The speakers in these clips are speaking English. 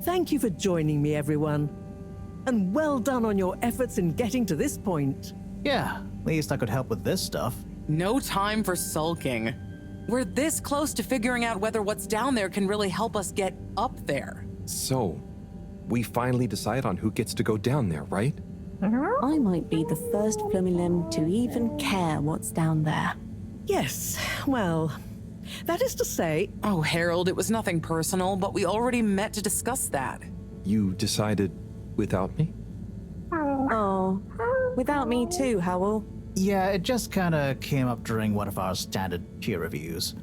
Thank you for joining me, everyone. And well done on your efforts in getting to this point. Yeah, at least I could help with this stuff. No time for sulking. We're this close to figuring out whether what's down there can really help us get up there. So, we finally decide on who gets to go down there, right? I might be the first Flumilim to even care what's down there. Yes, well, that is to say... Oh, Harold, it was nothing personal, but we already met to discuss that. You decided without me? Oh, without me too, Howell. Yeah, it just kinda came up during one of our standard peer reviews.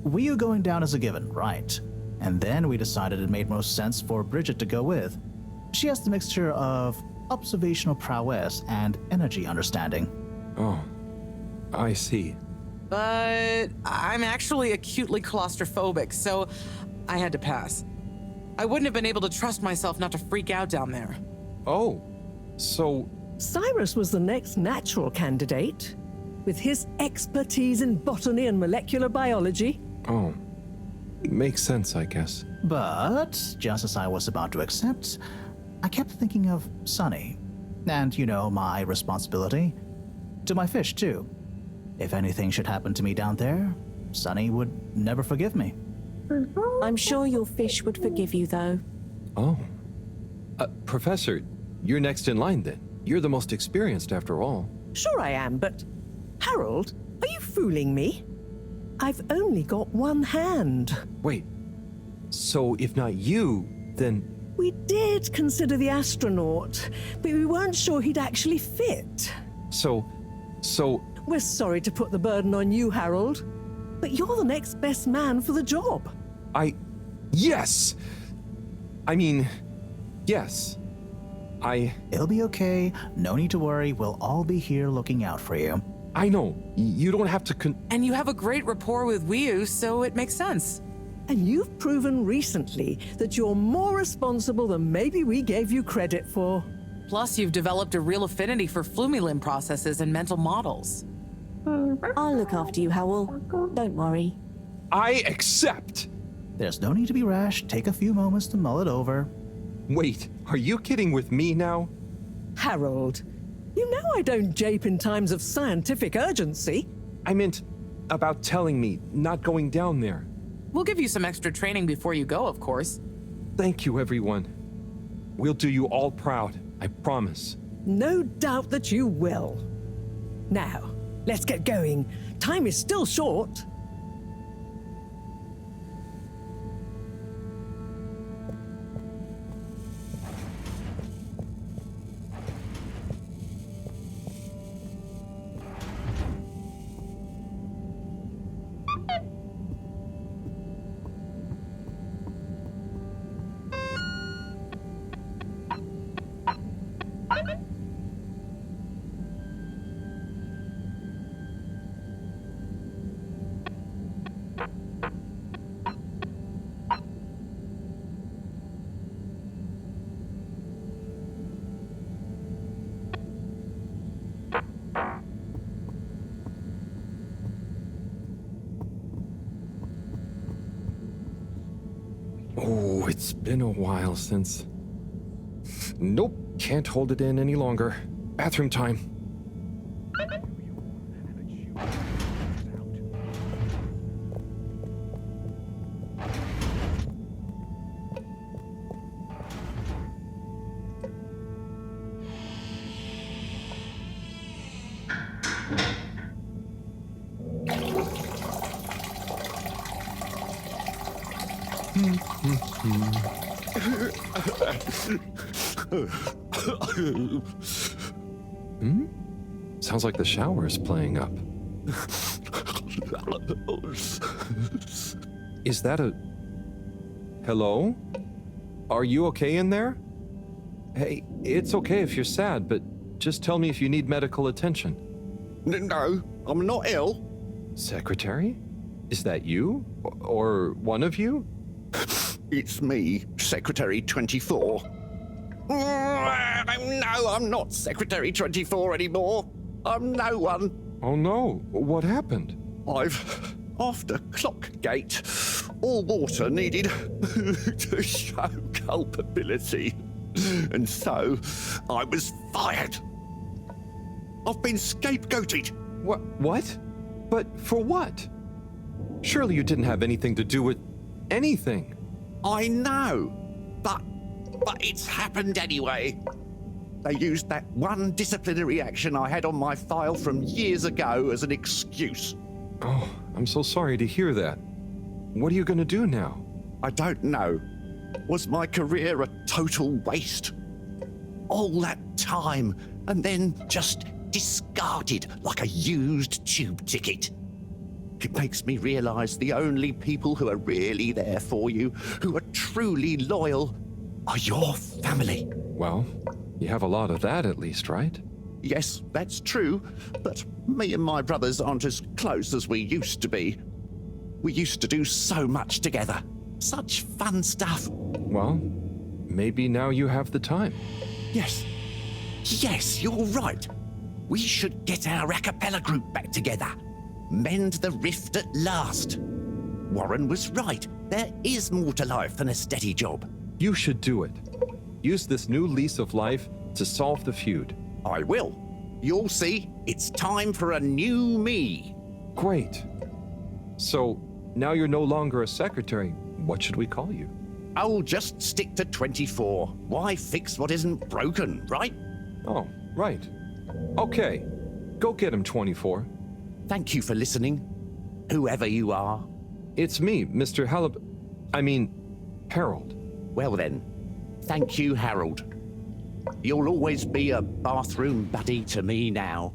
We were going down as a given, right? And then we decided it made most sense for Bridget to go with. She has the mixture of observational prowess and energy understanding. Oh, I see. But I'm actually acutely claustrophobic, so I had to pass. I wouldn't have been able to trust myself not to freak out down there. Oh, so... Cyrus was the next natural candidate, with his expertise in botany and molecular biology. Oh, makes sense, I guess. But, just as I was about to accept, I kept thinking of Sunny. And, you know, my responsibility. To my fish, too. If anything should happen to me down there, Sunny would never forgive me. I'm sure your fish would forgive you, though. Oh. Professor, you're next in line then. You're the most experienced after all. Sure I am, but... Harold, are you fooling me? I've only got one hand. Wait, so if not you, then... We did consider the astronaut, but we weren't sure he'd actually fit. So... We're sorry to put the burden on you, Harold, but you're the next best man for the job. Yes! I mean, yes. It'll be okay. No need to worry. We'll all be here looking out for you. I know. You don't have to And you have a great rapport with Wiu, so it makes sense. And you've proven recently that you're more responsible than maybe we gave you credit for. Plus, you've developed a real affinity for Flumilim processes and mental models. I'll look after you, Howell. Don't worry. I accept! There's no need to be rash. Take a few moments to mull it over. Wait, are you kidding with me now? Harold, you know I don't jape in times of scientific urgency. I meant about telling me, not going down there. We'll give you some extra training before you go, of course. Thank you, everyone. We'll do you all proud, I promise. No doubt that you will. Now, let's get going. Time is still short. Oh, it's been a while since... Nope, can't hold it in any longer. Bathroom time. Sounds like the shower is playing up. Is that a... Hello? Are you okay in there? Hey, it's okay if you're sad, but just tell me if you need medical attention. No, I'm not ill. Secretary? Is that you? Or one of you? It's me, Secretary 24. No, I'm not Secretary 24 anymore. I'm no one. Oh no, what happened? I've, after Clockgate, all water needed to show culpability. And so I was fired. I've been scapegoated. What? But for what? Surely you didn't have anything to do with anything. I know, but it's happened anyway. They used that one disciplinary action I had on my file from years ago as an excuse. Oh, I'm so sorry to hear that. What are you going to do now? I don't know. Was my career a total waste? All that time, and then just discarded like a used tube ticket. It makes me realise the only people who are really there for you, who are truly loyal, are your family. Well, you have a lot of that at least, right? Yes, that's true, but me and my brothers aren't as close as we used to be. We used to do so much together. Such fun stuff. Well, maybe now you have the time. Yes, you're right. We should get our a cappella group back together. Mend the rift at last. Warren was right. There is more to life than a steady job. You should do it. Use this new lease of life to solve the feud. I will. You'll see, it's time for a new me. Great. So, now you're no longer a secretary. What should we call you? I'll just stick to 24. Why fix what isn't broken, right? Oh, right. Okay. Go get him, 24. Thank you for listening, whoever you are. It's me, Mr. Harold. Well then, thank you, Harold. You'll always be a bathroom buddy to me now.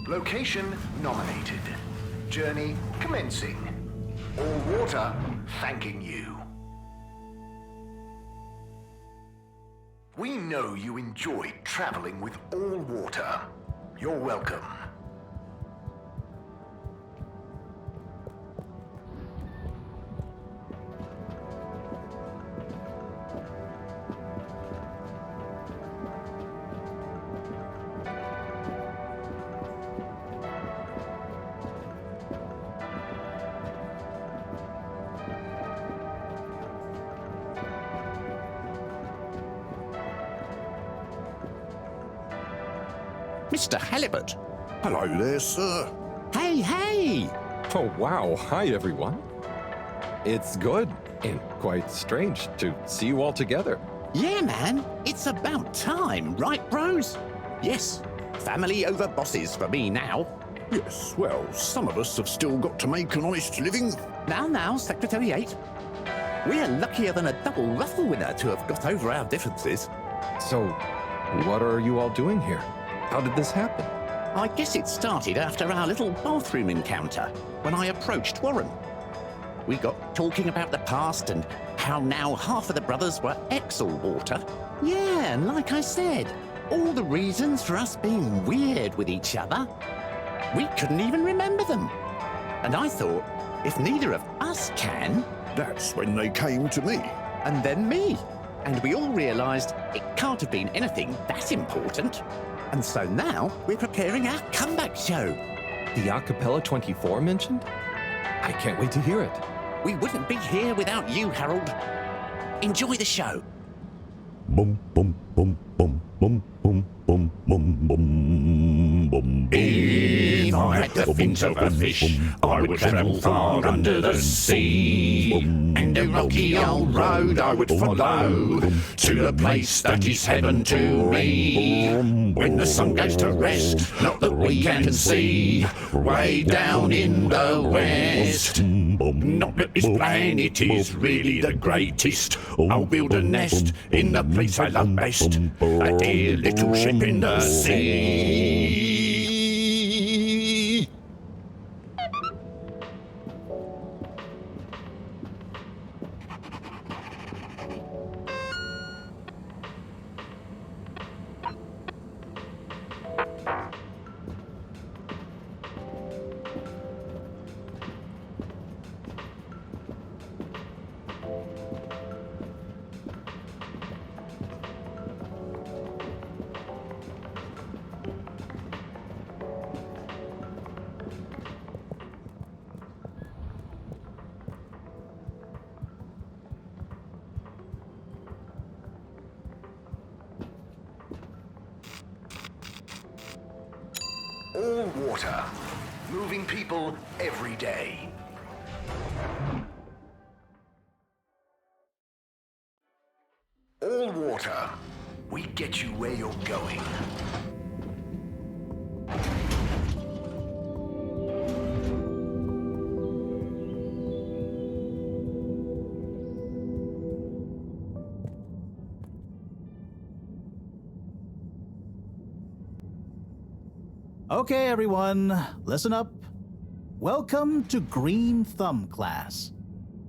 Location nominated. Journey commencing. All water thanking you. We know you enjoyed traveling with all water. You're welcome. Mr. Halibut. Hello there, sir. Hey! Oh, wow. Hi, everyone. It's good and quite strange to see you all together. Yeah, man. It's about time, right, bros? Yes. Family over bosses for me now. Yes, well, some of us have still got to make an honest living. Now, Secretary 8. We're luckier than a double ruffle winner to have got over our differences. So, what are you all doing here? How did this happen? I guess it started after our little bathroom encounter, when I approached Warren. We got talking about the past and how now half of the brothers were ex-all-water. Yeah, and like I said, all the reasons for us being weird with each other, we couldn't even remember them. And I thought, if neither of us can... That's when they came to me. And then me. And we all realised it can't have been anything that important. And so now we're preparing our comeback show. The Acapella 24 mentioned? I can't wait to hear it. We wouldn't be here without you, Harold. Enjoy the show. Bum bum bum bum bum bum bum bum bum bum. If I had the fins of a fish, I would travel far under the sea. And the rocky old road I would follow to the place that is heaven to me. When the sun goes to rest, not that we can see, way down in the west. Not that this planet is really the greatest. I'll build a nest in the place I love best, a dear little ship in the sea. All water, moving people every day. All water, we get you where you're going. Okay, everyone, listen up. Welcome to Green Thumb class.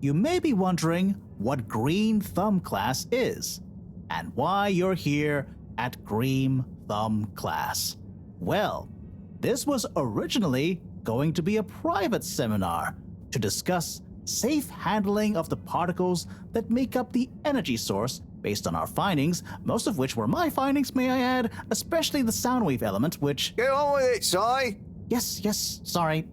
You may be wondering what Green Thumb class is and why you're here at Green Thumb class. Well, this was originally going to be a private seminar to discuss safe handling of the particles that make up the energy source based on our findings, most of which were my findings, may I add, especially the sound wave element, which... Get on with it, Si! Yes, sorry.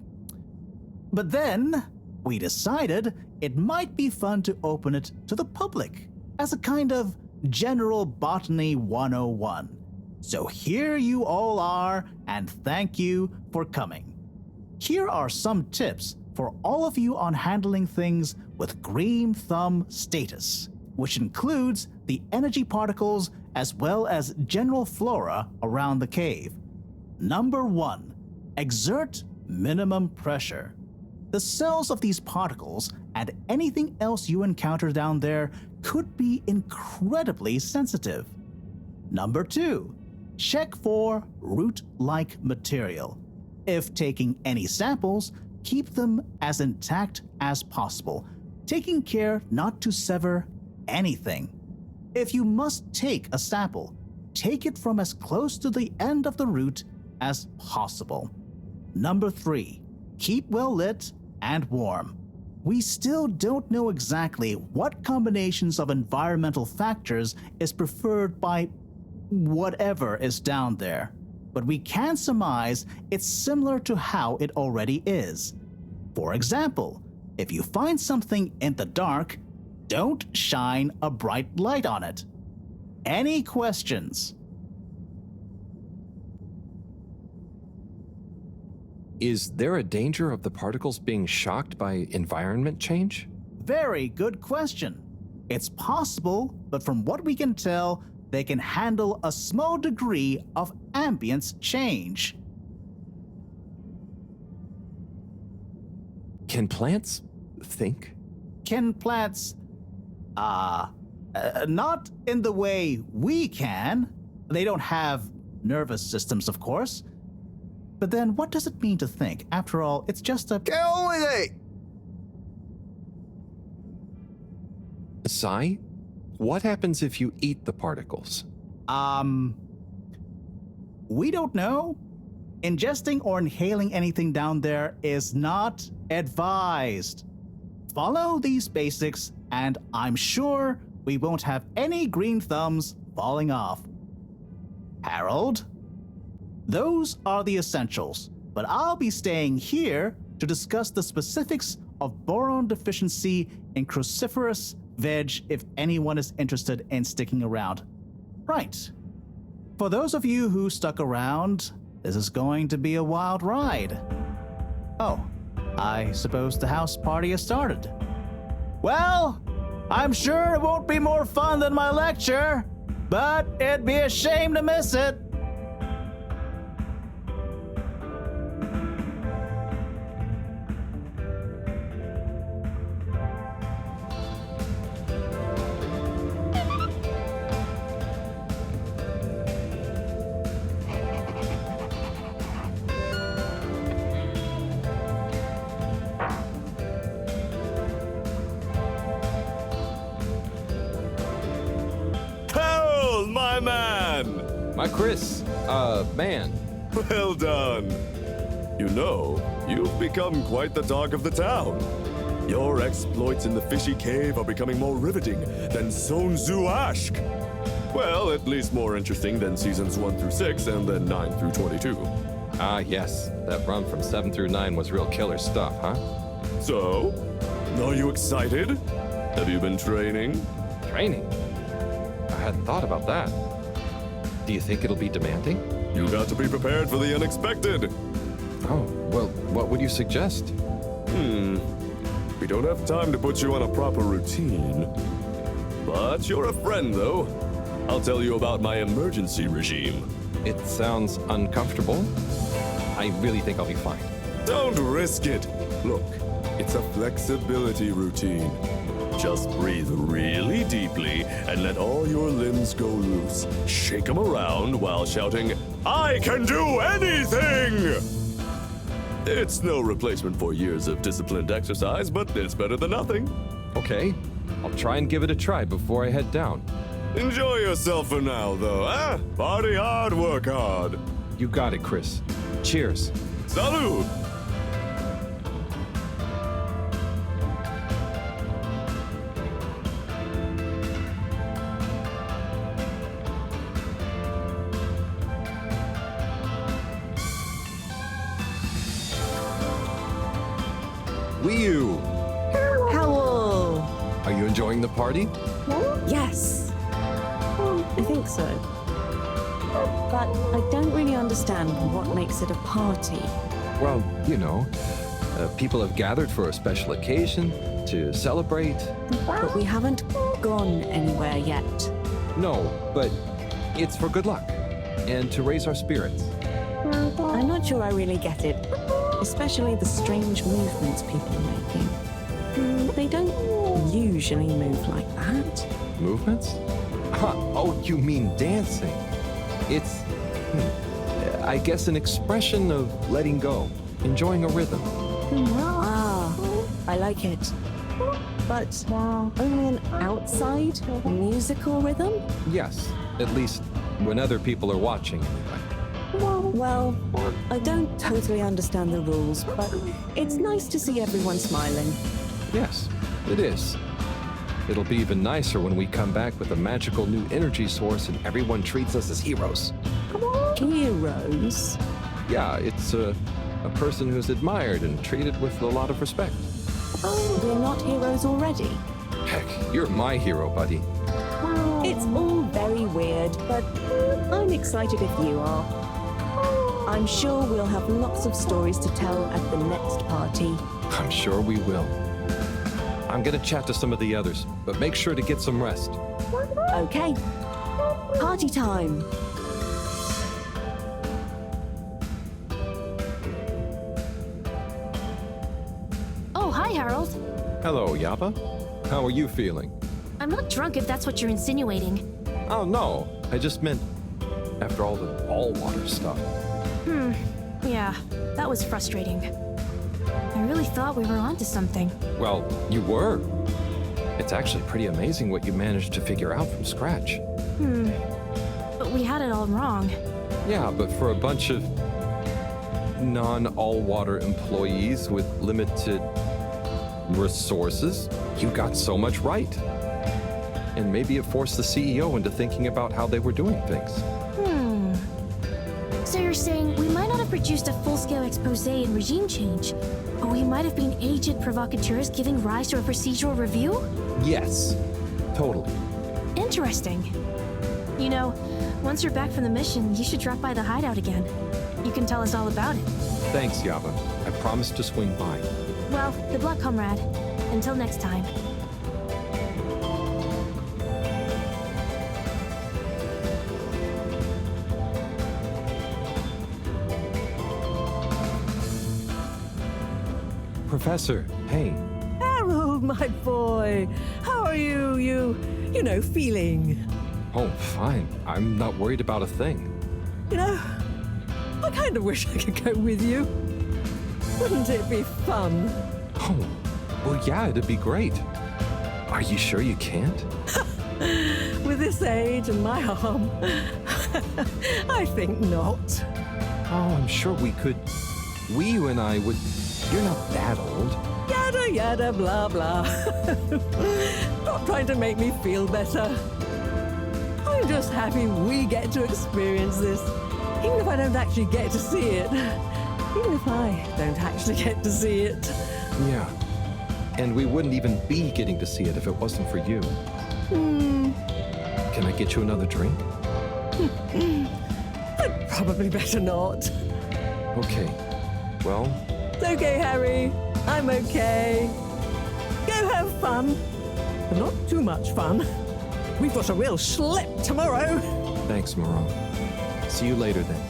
But then, we decided it might be fun to open it to the public as a kind of general botany 101. So here you all are, and thank you for coming. Here are some tips for all of you on handling things with Green Thumb status, which includes the energy particles as well as general flora around the cave. Number 1, exert minimum pressure. The cells of these particles and anything else you encounter down there could be incredibly sensitive. Number 2, check for root-like material. If taking any samples, keep them as intact as possible, taking care not to sever anything. If you must take a sample, take it from as close to the end of the root as possible. Number 3, keep well lit and warm. We still don't know exactly what combinations of environmental factors is preferred by whatever is down there, but we can surmise it's similar to how it already is. For example, if you find something in the dark, don't shine a bright light on it. Any questions? Is there a danger of the particles being shocked by environment change? Very good question. It's possible, but from what we can tell, they can handle a small degree of ambience change. Can plants think? Can plants... not in the way we can. They don't have nervous systems, of course. But then what does it mean to think? After all, it's just a... Get on with it! Si, what happens if you eat the particles? We don't know. Ingesting or inhaling anything down there is not advised. Follow these basics, and I'm sure we won't have any green thumbs falling off. Harold? Those are the essentials, but I'll be staying here to discuss the specifics of boron deficiency in cruciferous veg if anyone is interested in sticking around. Right. For those of you who stuck around, this is going to be a wild ride. Oh, I suppose the house party has started. Well, I'm sure it won't be more fun than my lecture, but it'd be a shame to miss it. My man! My Chris, man. Well done. You know, you've become quite the talk of the town. Your exploits in the fishy cave are becoming more riveting than Sun Tzu Ashk. Well, at least more interesting than seasons 1 through 6 and then 9 through 22. Ah, yes. That run from 7 through 9 was real killer stuff, huh? So, are you excited? Have you been training? Training? I hadn't thought about that. Do you think it'll be demanding? You got to be prepared for the unexpected. Oh, well, what would you suggest? We don't have time to put you on a proper routine. But you're a friend, though. I'll tell you about my emergency regime. It sounds uncomfortable. I really think I'll be fine. Don't risk it. Look, it's a flexibility routine. Just breathe really deeply and let all your limbs go loose. Shake them around while shouting, "I can do anything!" It's no replacement for years of disciplined exercise, but it's better than nothing. Okay, I'll try and give it a try before I head down. Enjoy yourself for now, though, eh? Party hard, work hard. You got it, Chris. Cheers. Salud! Wee-oo! Howl! Are you enjoying the party? Yes. I think so. But I don't really understand what makes it a party. Well, you know, people have gathered for a special occasion to celebrate. But we haven't gone anywhere yet. No, but it's for good luck and to raise our spirits. I'm not sure I really get it, especially the strange movements people are making. They don't usually move like that. Movements? Huh, oh, you mean dancing. It's, I guess, an expression of letting go, enjoying a rhythm. Ah, I like it. But only an outside musical rhythm? Yes, at least when other people are watching. Well, I don't totally understand the rules, but it's nice to see everyone smiling. Yes, it is. It'll be even nicer when we come back with a magical new energy source and everyone treats us as heroes. Heroes? Yeah, it's a person who's admired and treated with a lot of respect. We're not heroes already. Heck, you're my hero, buddy. It's all very weird, but I'm excited if you are. I'm sure we'll have lots of stories to tell at the next party. I'm sure we will. I'm gonna chat to some of the others, but make sure to get some rest. Okay. Party time. Oh, hi, Harold. Hello, Yapa. How are you feeling? I'm not drunk if that's what you're insinuating. Oh, no. I just meant after all the all-water stuff. Yeah, that was frustrating. I really thought we were onto something. Well, you were. It's actually pretty amazing what you managed to figure out from scratch. But we had it all wrong. Yeah, but for a bunch of non-all-water employees with limited resources, you got so much right. And maybe it forced the CEO into thinking about how they were doing things. So you're saying we might not have produced a full-scale expose in regime change, but we might have been aged provocateurs giving rise to a procedural review? Yes, totally. Interesting. You know, once you're back from the mission, you should drop by the hideout again. You can tell us all about it. Thanks, Yaba. I promise to swing by. Well, good luck, comrade. Until next time. Professor, hey. Harold, my boy. How are you? You know, feeling? Oh, fine. I'm not worried about a thing. You know, I kind of wish I could go with you. Wouldn't it be fun? Oh, well, yeah, it'd be great. Are you sure you can't? With this age and my arm, I think not. Oh, I'm sure we could. You and I would. You're not that old. Yada yada blah blah. Not trying to make me feel better. I'm just happy we get to experience this, even if I don't actually get to see it. Even if I don't actually get to see it. Yeah. And we wouldn't even be getting to see it if it wasn't for you. Can I get you another drink? I'd probably better not. Okay. Well... It's okay, Harry. I'm okay. Go have fun. But not too much fun. We've got a real schlep tomorrow. Thanks, Moreau. See you later, then.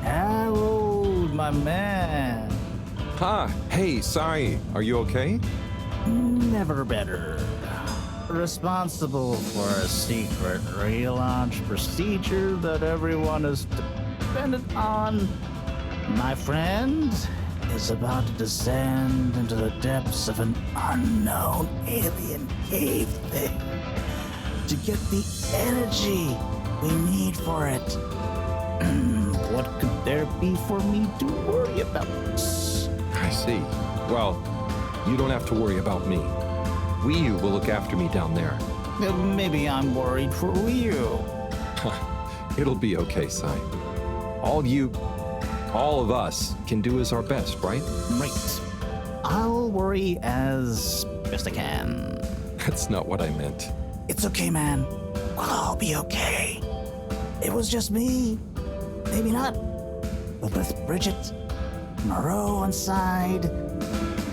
Harold, my man. Hey, sorry. Are you okay? Never better. Responsible for a secret relaunch procedure that everyone is dependent on. My friend is about to descend into the depths of an unknown alien cave thing to get the energy we need for it. What could there be for me to worry about? I see. Well, you don't have to worry about me. Ryu will look after me down there. Maybe I'm worried for Ryu. It'll be okay, Sai. All of us can do is our best, right? Right. I'll worry as best I can. That's not what I meant. It's okay, man. We'll all be okay. It was just me. Maybe not. But with Bridget, Moreau on side,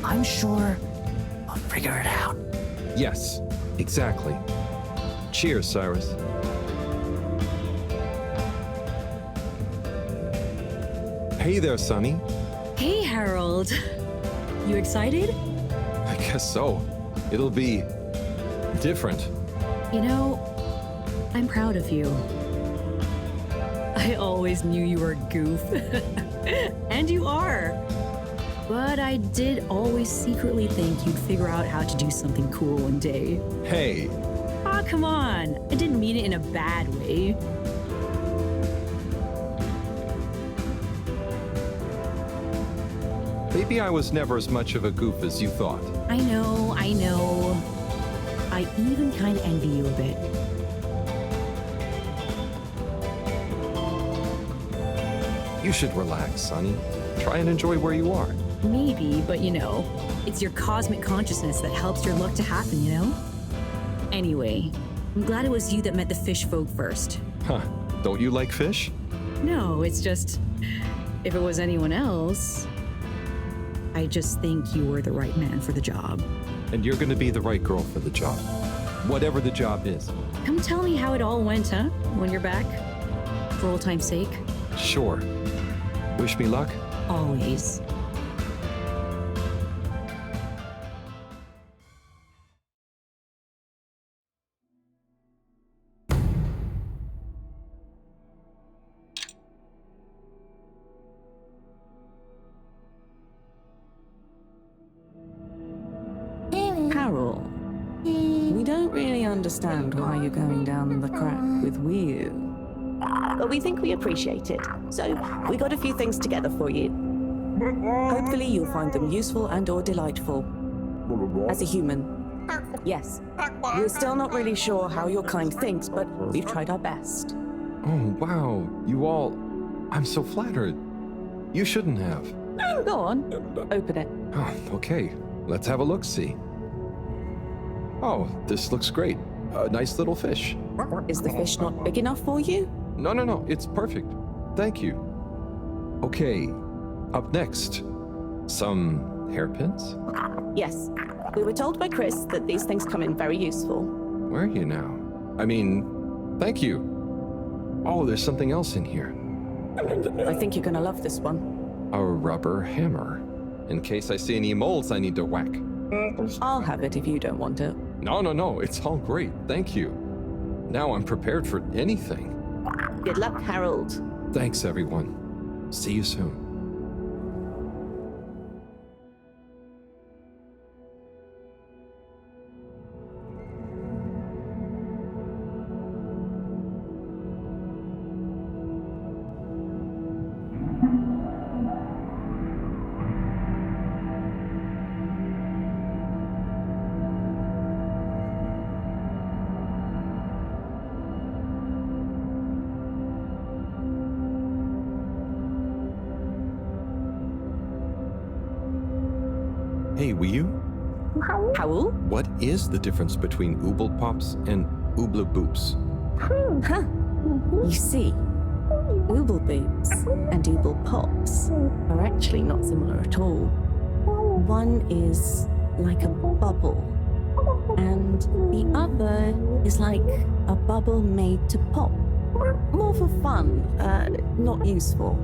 I'm sure we'll figure it out. Yes, exactly. Cheers, Cyrus. Hey there, Sonny. Hey, Harold. You excited? I guess so. It'll be different. You know, I'm proud of you. I always knew you were a goof. And you are. But I did always secretly think you'd figure out how to do something cool one day. Hey. Ah, come on. I didn't mean it in a bad way. Maybe I was never as much of a goof as you thought. I know. I even kind of envy you a bit. You should relax, Sonny. Try and enjoy where you are. Maybe, but you know, it's your cosmic consciousness that helps your luck to happen, you know? Anyway, I'm glad it was you that met the fish folk first. Huh. Don't you like fish? No, it's just, if it was anyone else, I just think you were the right man for the job. And you're gonna be the right girl for the job. Whatever the job is. Come tell me how it all went, huh? When you're back? For old time's sake? Sure. Wish me luck? Always. Carol, we don't really understand why you're going down the crack with Ryu. But we think we appreciate it, so we got a few things together for you. Hopefully you'll find them useful and or delightful. As a human, yes. We're still not really sure how your kind thinks, but we've tried our best. Oh, wow. You all... I'm so flattered. You shouldn't have. Go on, open it. Oh, okay. Let's have a look-see. Oh, this looks great. A nice little fish. Is the fish not big enough for you? No. It's perfect. Thank you. Okay. Up next. Some hairpins? Yes. We were told by Chris that these things come in very useful. Where are you now? I mean, thank you. Oh, there's something else in here. I think you're gonna love this one. A rubber hammer. In case I see any moles I need to whack. I'll have it if you don't want it. No. It's all great. Thank you. Now I'm prepared for anything. Good luck, Harold. Thanks, everyone. See you soon. Hey, will you? Howl? What is the difference between ooble pops and ooble boops? Huh. You see, ooble boobs and ooble pops are actually not similar at all. One is like a bubble, and the other is like a bubble made to pop. More for fun, not useful.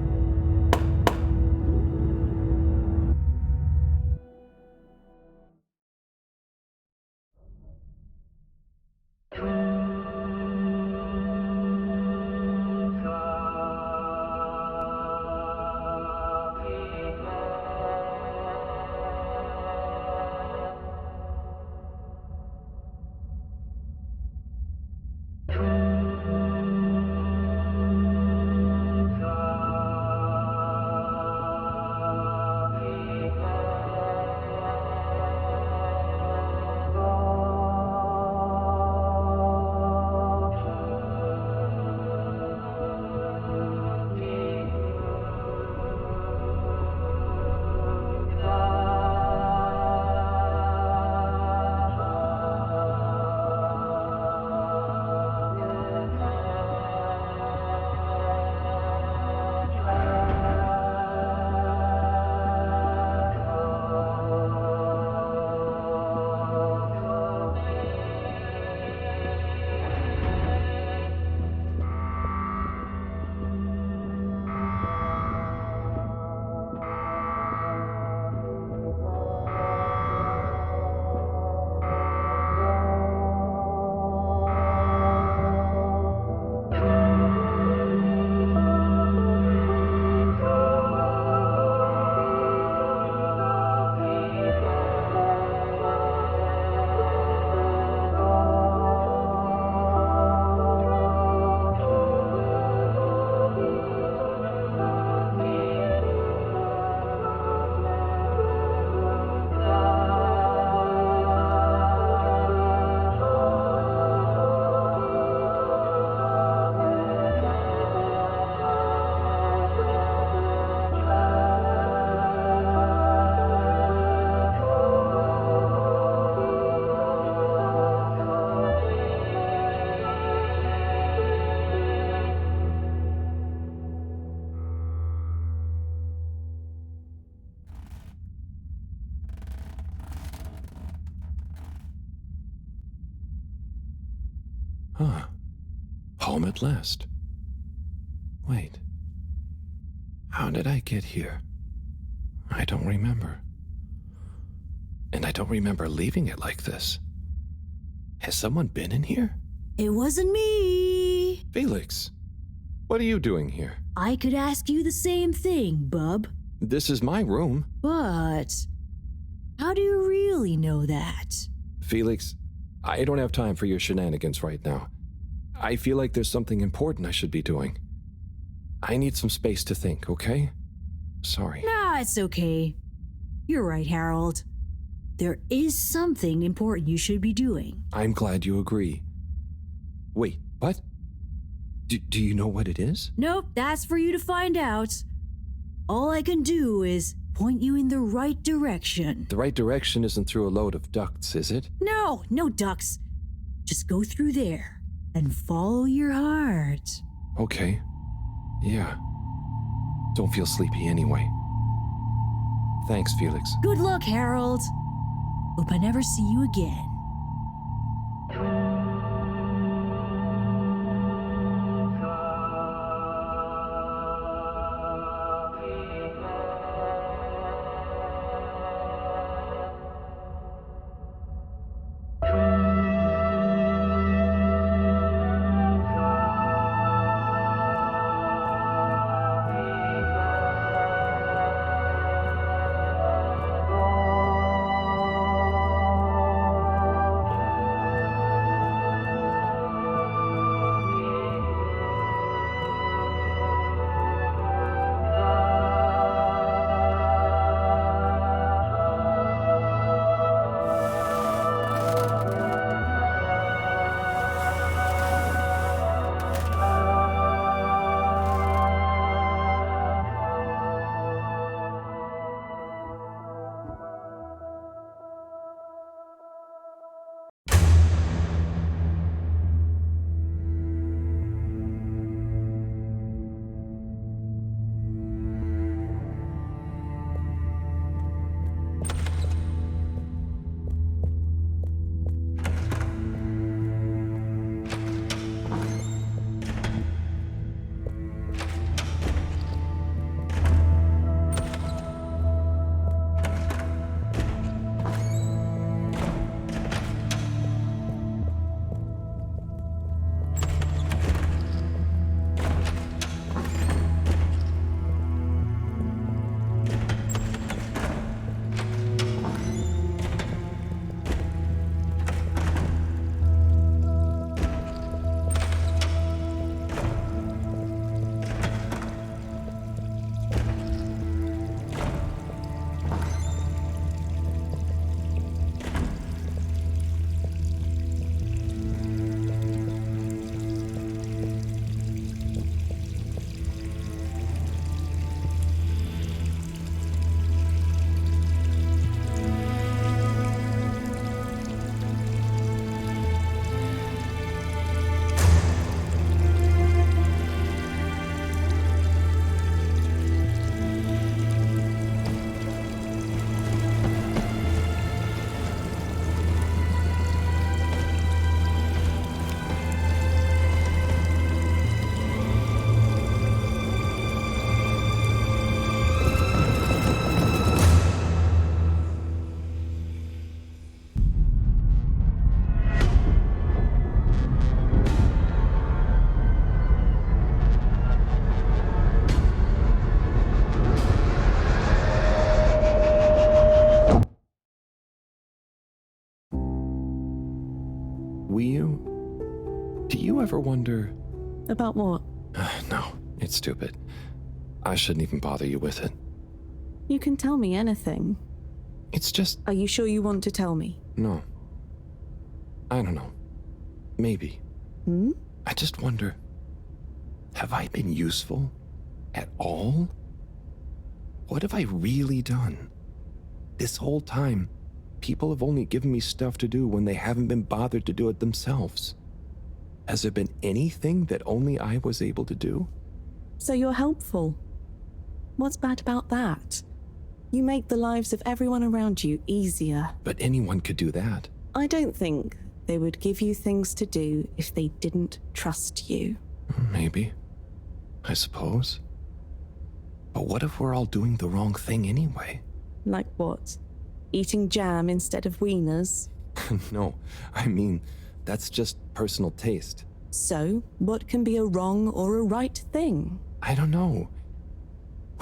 Huh. Home at last. Wait. How did I get here? I don't remember. And I don't remember leaving it like this. Has someone been in here? It wasn't me. Felix, what are you doing here? I could ask you the same thing, bub. This is my room. But how do you really know that? Felix, I don't have time for your shenanigans right now. I feel like there's something important I should be doing. I need some space to think, okay? Sorry. Nah, it's okay. You're right, Harold. There is something important you should be doing. I'm glad you agree. Wait, what? Do you know what it is? Nope, that's for you to find out. All I can do is point you in the right direction. The right direction isn't through a load of ducts, is it? No, no ducks. Just go through there and follow your heart. Okay. Yeah. Don't feel sleepy anyway. Thanks, Felix. Good luck, Harold. Hope I never see you again. Do you ever wonder... About what? No, it's stupid. I shouldn't even bother you with it. You can tell me anything. It's just... Are you sure you want to tell me? No. I don't know. Maybe. I just wonder, have I been useful at all? What have I really done? This whole time, people have only given me stuff to do when they haven't been bothered to do it themselves. Has there been anything that only I was able to do? So you're helpful. What's bad about that? You make the lives of everyone around you easier. But anyone could do that. I don't think they would give you things to do if they didn't trust you. Maybe. I suppose. But what if we're all doing the wrong thing anyway? Like what? Eating jam instead of wieners? No, I mean, that's just personal taste. So, what can be a wrong or a right thing? I don't know.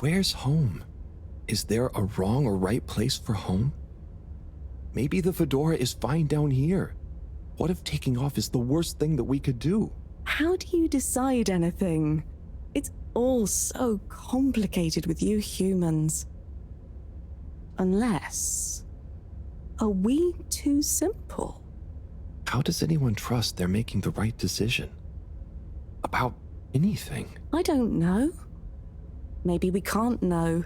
Where's home? Is there a wrong or right place for home? Maybe the fedora is fine down here. What if taking off is the worst thing that we could do? How do you decide anything? It's all so complicated with you humans. Unless... are we too simple? How does anyone trust they're making the right decision? About anything? I don't know. Maybe we can't know.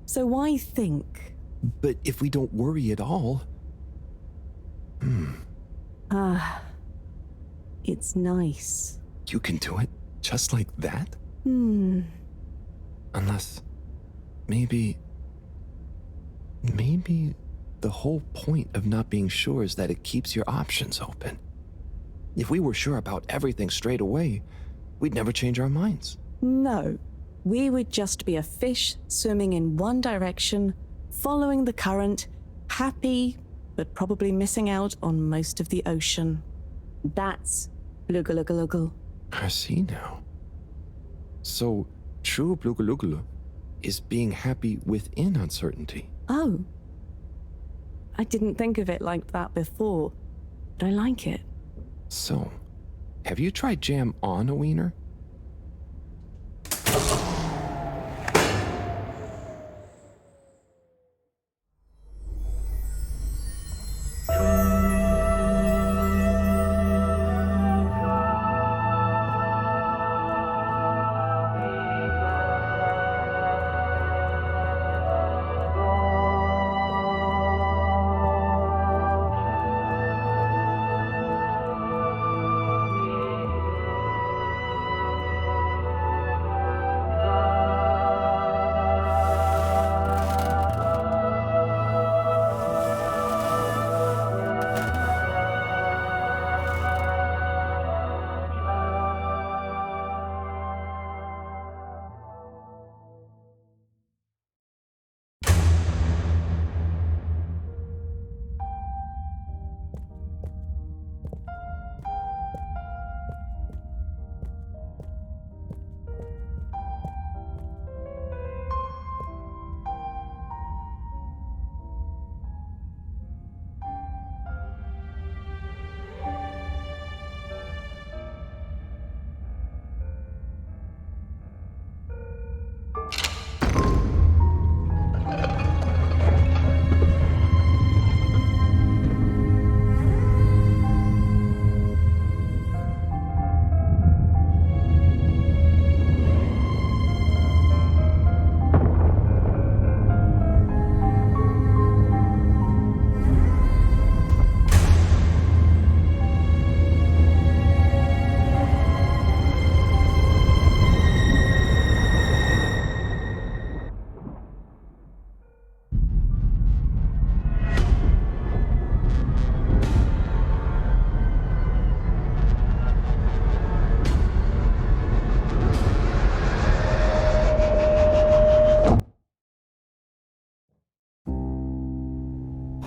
So why think? But if we don't worry at all... It's nice. You can do it just like that? Unless... maybe the whole point of not being sure is that it keeps your options open. If we were sure about everything straight away, we'd never change our minds. No. We would just be a fish swimming in one direction, following the current, happy, but probably missing out on most of the ocean. That's Blugulugulugul. I see now. So, true Blugulugulu is being happy within uncertainty. Oh. I didn't think of it like that before, but I like it. So, have you tried jam on a wiener?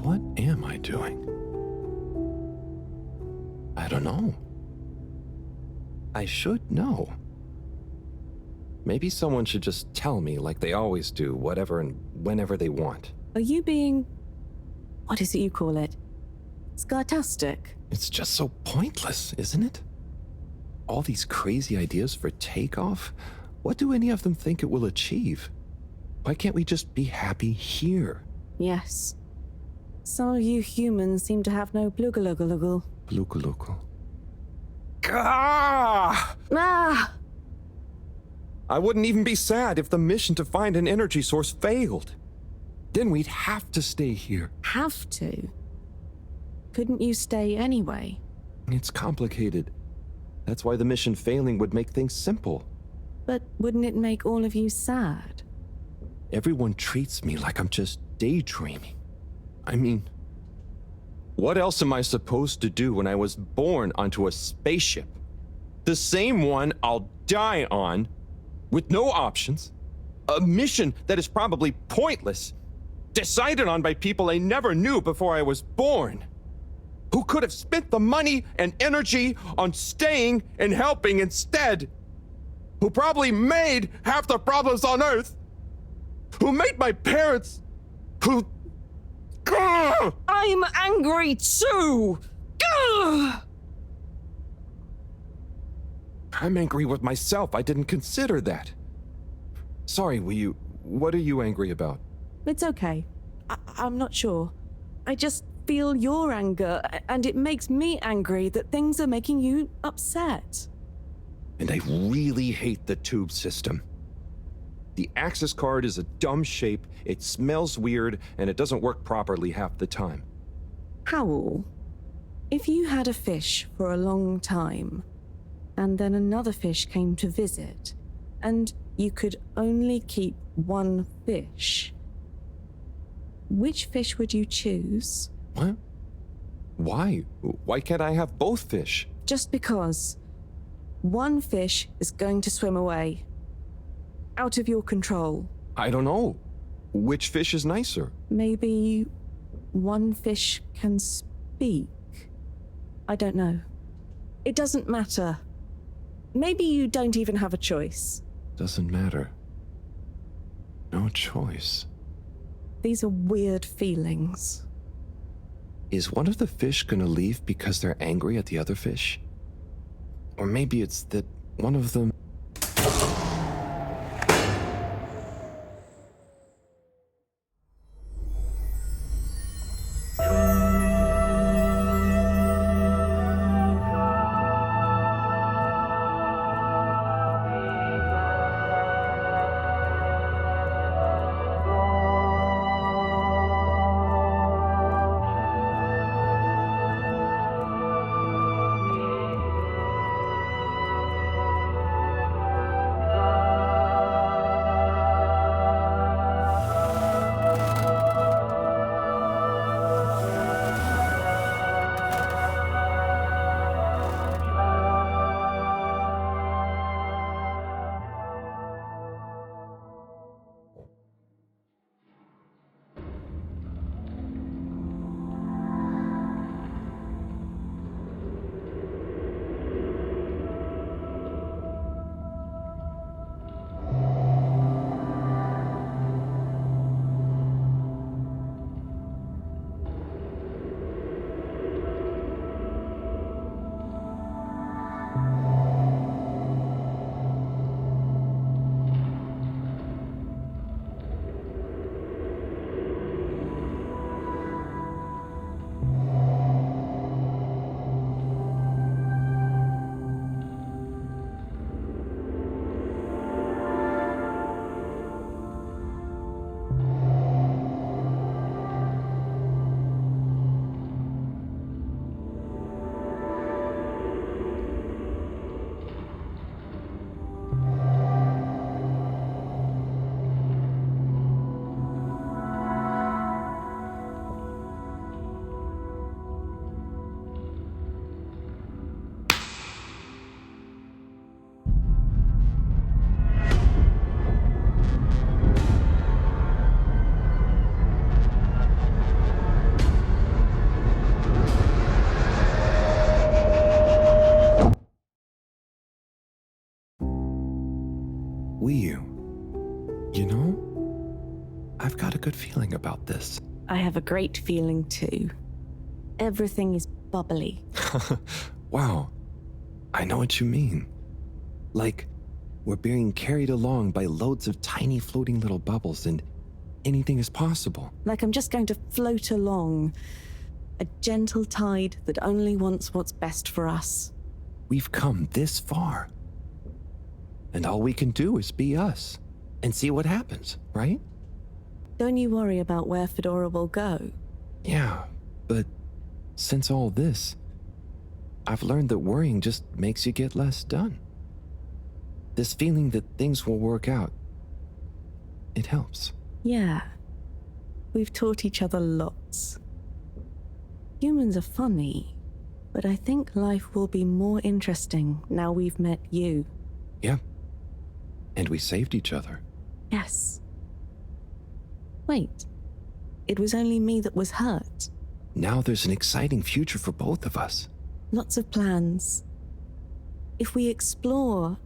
What am I doing? I don't know. I should know. Maybe someone should just tell me like they always do, whatever and whenever they want. Are you being... what is it you call it? Scartastic? It's just so pointless, isn't it? All these crazy ideas for takeoff, what do any of them think it will achieve? Why can't we just be happy here? Yes. Some of you humans seem to have no blugulugulugul. Blugulugul. Gah! Ah! I wouldn't even be sad if the mission to find an energy source failed. Then we'd have to stay here. Have to? Couldn't you stay anyway? It's complicated. That's why the mission failing would make things simple. But wouldn't it make all of you sad? Everyone treats me like I'm just daydreaming. I mean, what else am I supposed to do when I was born onto a spaceship? The same one I'll die on, with no options. A mission that is probably pointless, decided on by people I never knew before I was born. Who could have spent the money and energy on staying and helping instead. Who probably made half the problems on Earth. Who made my parents. Who... Gah! I'm angry too! Gah! I'm angry with myself. I didn't consider that. Sorry, what are you angry about? It's okay. I'm not sure. I just feel your anger, and it makes me angry that things are making you upset. And I really hate the tube system. The access card is a dumb shape, it smells weird, and it doesn't work properly half the time. Howl, if you had a fish for a long time, and then another fish came to visit, and you could only keep one fish, which fish would you choose? What? Why? Why can't I have both fish? Just because one fish is going to swim away. Out of your control. I don't know. Which fish is nicer? Maybe one fish can speak. I don't know. It doesn't matter. Maybe you don't even have a choice. Doesn't matter. No choice. These are weird feelings. Is one of the fish gonna leave because they're angry at the other fish? Or maybe it's that one of them... You know, I've got a good feeling about this. I have a great feeling too. Everything is bubbly. Wow, I know what you mean. Like, we're being carried along by loads of tiny floating little bubbles and anything is possible. Like I'm just going to float along. A gentle tide that only wants what's best for us. We've come this far. And all we can do is be us and see what happens, right? Don't you worry about where Fedora will go. Yeah, but since all this, I've learned that worrying just makes you get less done. This feeling that things will work out, it helps. Yeah. We've taught each other lots. Humans are funny, but I think life will be more interesting now we've met you. Yeah. And we saved each other. Yes. Wait. It was only me that was hurt. Now there's an exciting future for both of us. Lots of plans. If we explore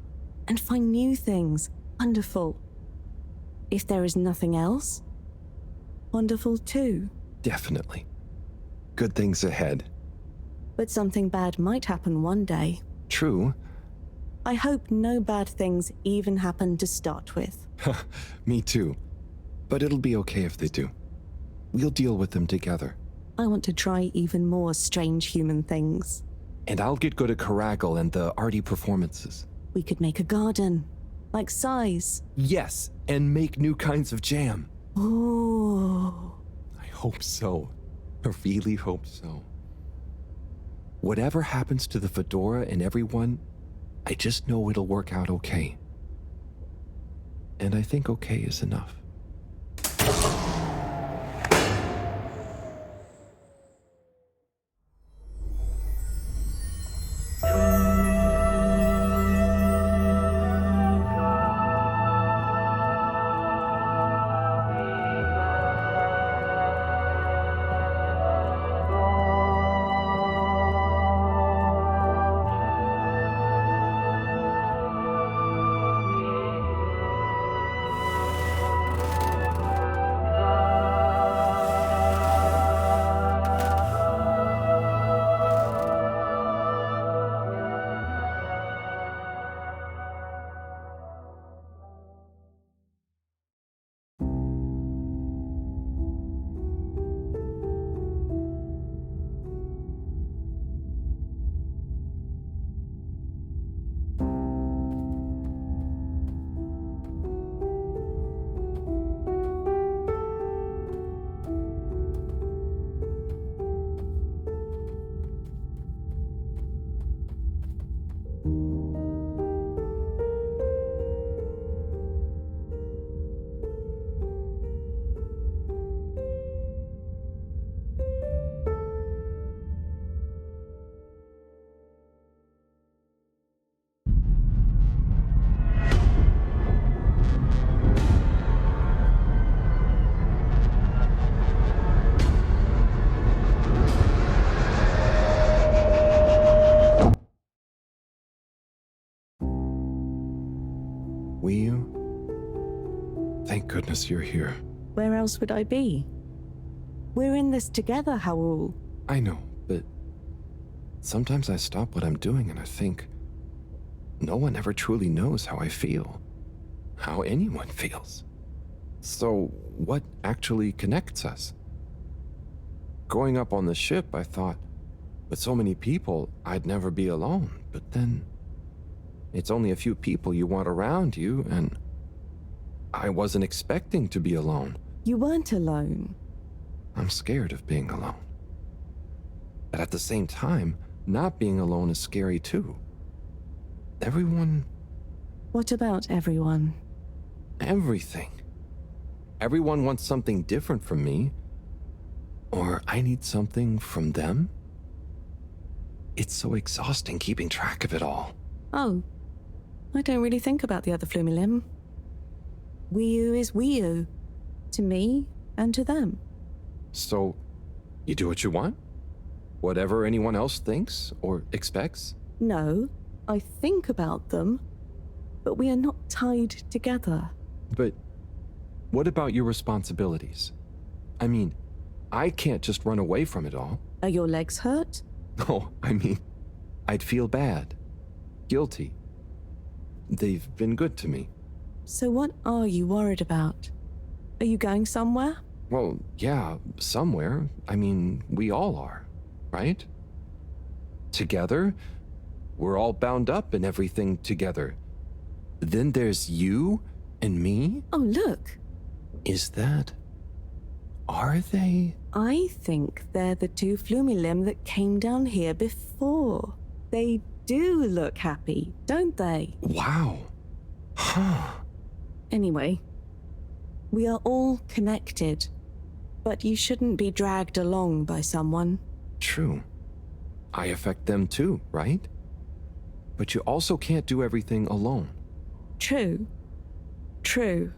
and find new things, wonderful. If there is nothing else, wonderful too. Definitely. Good things ahead. But something bad might happen one day. True. I hope no bad things even happen to start with. Me too. But it'll be okay if they do. We'll deal with them together. I want to try even more strange human things. And I'll get good at Karagal and the arty performances. We could make a garden, like size. Yes, and make new kinds of jam. Oh. I hope so. I really hope so. Whatever happens to the fedora and everyone, I just know it'll work out okay. And I think okay is enough. Will you? Thank goodness you're here. Where else would I be? We're in this together, Howell. I know, but sometimes I stop what I'm doing and I think, no one ever truly knows how I feel, how anyone feels. So what actually connects us? Growing up on the ship, I thought, with so many people, I'd never be alone. But then, it's only a few people you want around you, and I wasn't expecting to be alone. You weren't alone. I'm scared of being alone. But at the same time, not being alone is scary too. Everyone... What about everyone? Everything. Everyone wants something different from me. Or I need something from them. It's so exhausting keeping track of it all. Oh, I don't really think about the other Flumilim. Wiu is Wiu. To me and to them. So, you do what you want? Whatever anyone else thinks or expects? No, I think about them, but we are not tied together. But what about your responsibilities? I mean, I can't just run away from it all. Are your legs hurt? No, I mean, I'd feel bad. Guilty. They've been good to me. So what are you worried about? Are you going somewhere? Well, yeah, somewhere. I mean, we all are, right? Together, we're all bound up in everything together. Then there's you and me? Oh, look. Is that... Are they? I think they're the two Flumilim that came down here before. They do look happy, don't they? Wow. Huh. Anyway, we are all connected, but you shouldn't be dragged along by someone. True. I affect them too, right? But you also can't do everything alone. True. True.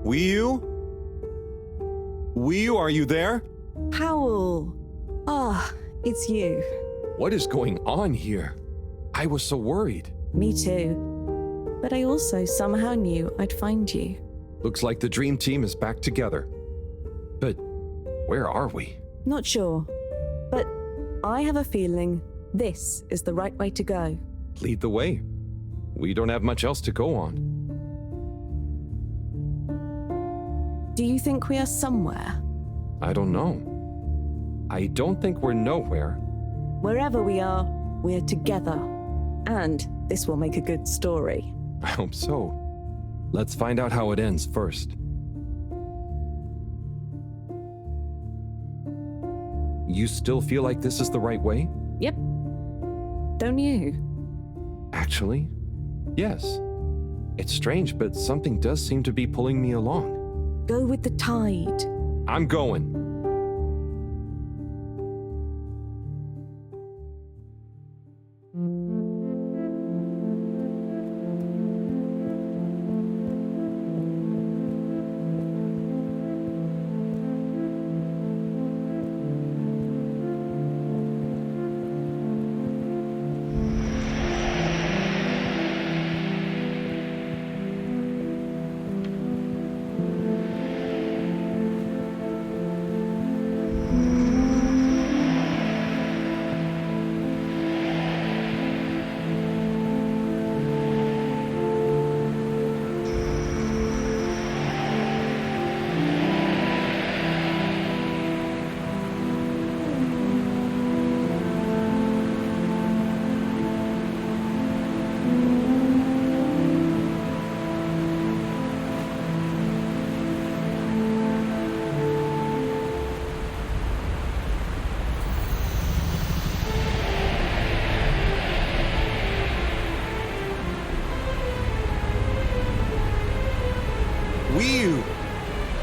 Wiu? Wiu, are you there? Howell. Ah, it's you. What is going on here? I was so worried. Me too. But I also somehow knew I'd find you. Looks like the dream team is back together. But where are we? Not sure, but I have a feeling this is the right way to go. Lead the way. We don't have much else to go on. Do you think we are somewhere? I don't know. I don't think we're nowhere. Wherever we are, we're together. And this will make a good story. I hope so. Let's find out how it ends first. You still feel like this is the right way? Yep. Don't you? Actually, yes. It's strange, but something does seem to be pulling me along. Go with the tide. I'm going.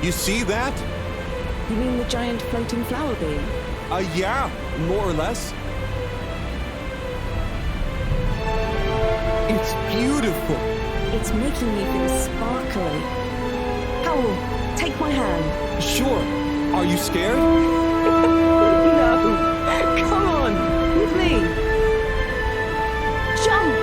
You see that? You mean the giant floating flower beam? Yeah, more or less. It's beautiful. It's making me feel sparkly. Howell, take my hand. Sure. Are you scared? No. Come on, with me. Jump!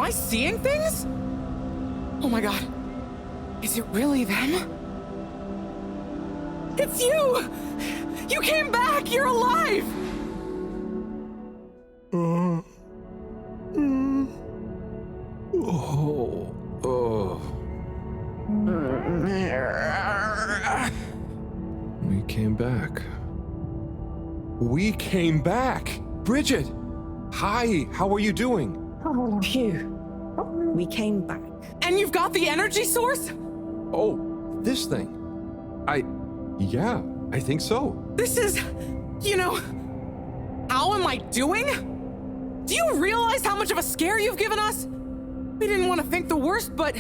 I seeing things? Oh my god. Is it really them? It's you! You came back! You're alive! We came back. We came back! Bridget! Hi, how are you doing? Phew. We came back. And you've got the energy source? Oh, this thing. Yeah, I think so. This is, how am I doing? Do you realize how much of a scare you've given us? We didn't want to think the worst, but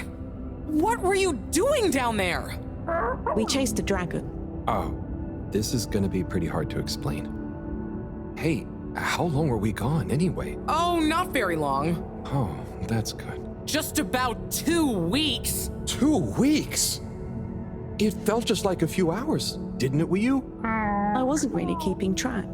what were you doing down there? We chased a dragon. Oh, this is gonna be pretty hard to explain. Hey, how long were we gone anyway? Oh, not very long. Oh, that's good. Just about 2 weeks. 2 weeks? It felt just like a few hours, didn't it, you? I wasn't really keeping track.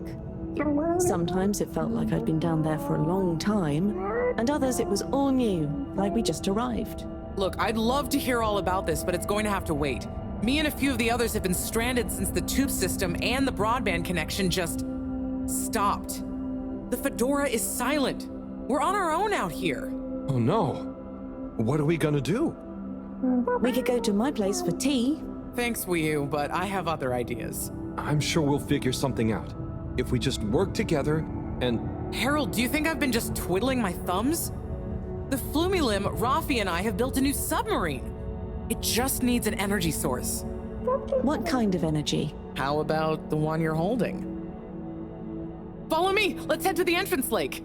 Sometimes it felt like I'd been down there for a long time, and others it was all new, like we just arrived. Look, I'd love to hear all about this, but it's going to have to wait. Me and a few of the others have been stranded since the tube system and the broadband connection just stopped. The Fedora is silent. We're on our own out here. Oh no. What are we gonna do? We could go to my place for tea. Thanks, Wii-U, but I have other ideas. I'm sure we'll figure something out. If we just work together and... Harold, do you think I've been just twiddling my thumbs? The Flumilim, Rafi, and I have built a new submarine. It just needs an energy source. What kind of energy? How about the one you're holding? Follow me! Let's head to the entrance lake!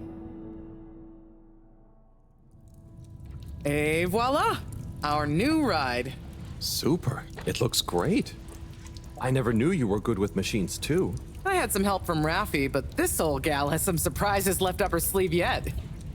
Et voila! Our new ride. Super. It looks great. I never knew you were good with machines too. I had some help from Rafi, but this old gal has some surprises left up her sleeve yet.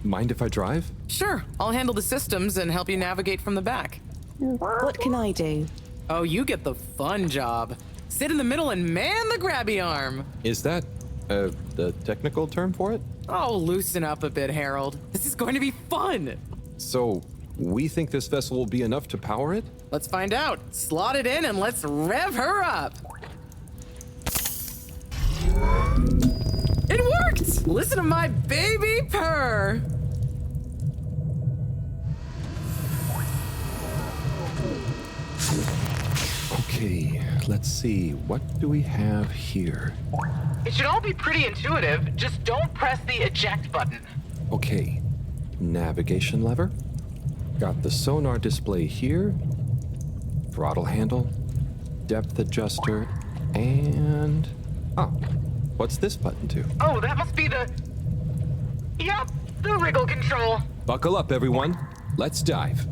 Mind if I drive? Sure, I'll handle the systems and help you navigate from the back. What can I do? Oh, you get the fun job. Sit in the middle and man the grabby arm. Is that, the technical term for it? Oh, loosen up a bit, Harold. This is going to be fun. So, we think this vessel will be enough to power it? Let's find out. Slot it in and let's rev her up. It worked! Listen to my baby purr. Okay, let's see. What do we have here? It should all be pretty intuitive. Just don't press the eject button. Okay, navigation lever. Got the sonar display here. Throttle handle. Depth adjuster. And... oh, what's this button do? Oh, that must be the... Yep, the wriggle control. Buckle up, everyone. Let's dive.